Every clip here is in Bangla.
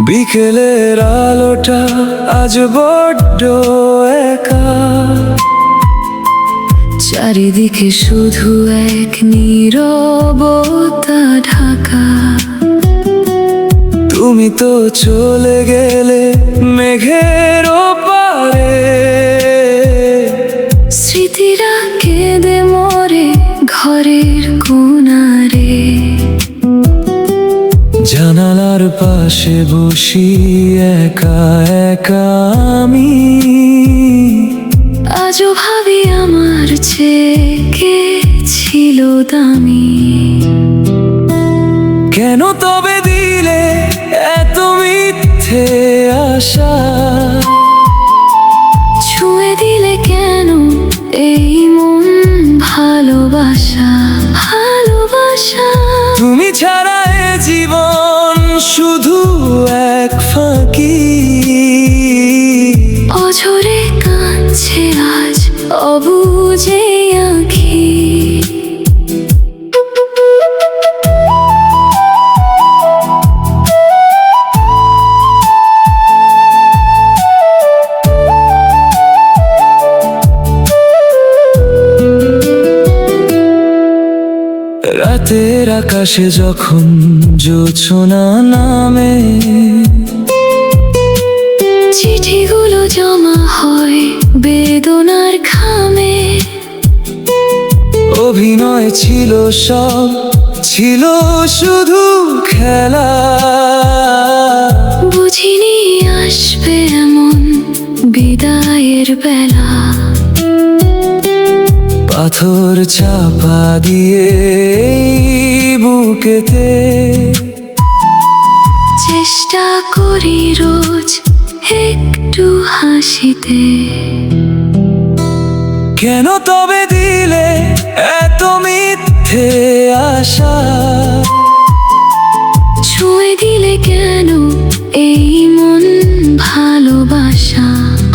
বিকেলের আলোটা আজ বড্ড একা, চারিদিকে শুধু এক নীরবতা ঢাকা। তুমি তো চলে গেলে মেঘের ওপারে, স্মৃতিরা কেঁদে মরে ঘরের কোণারে। জানালার পাশে বসি একা একা আমি, আজও ভাবি আমার চেয়ে কে ছিল দামি। কেন তবে দিলে এত মিথ্যে আশা, ছুঁয়ে দিলে কেন এই মন ভালোবাসা ভালোবাসা। তুমি ছাড়া এ জীবন শুধু এক ফাঁকি, অঝরে কাঁদছে আজ অবুঝে আঁখি। রাতের আকাশে যখন জোছনা নামে, চিঠিগুলো জমা হয় বেদনার খামে। অভিনয় ছিল সব, ছিল শুধু খেলা। বুঝিনি আসবে এমন বিদায়ের বেলা। পাথর চাপা দিয়ে এই বুকেতে, চেষ্টা করি রোজ একটু হাসিতে। কেন তবে দিলে এত মিথ্যে আশা, ছুঁয়ে দিলে কেন এই মন ভালোবাসা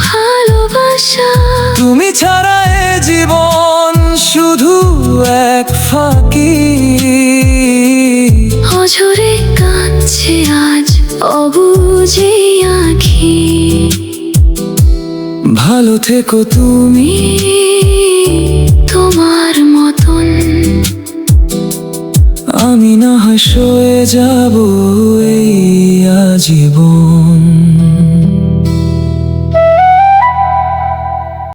ভালোবাসা। তুমি ছাড়া এ জীবন শুধু এক ফাঁকি, অঝরে কাঁদছে আজ অবুঝে আঁখি। ভালো থেকো তুমি, তোমার মতন আমি না হয় সয়ে যাব এই আজীবন।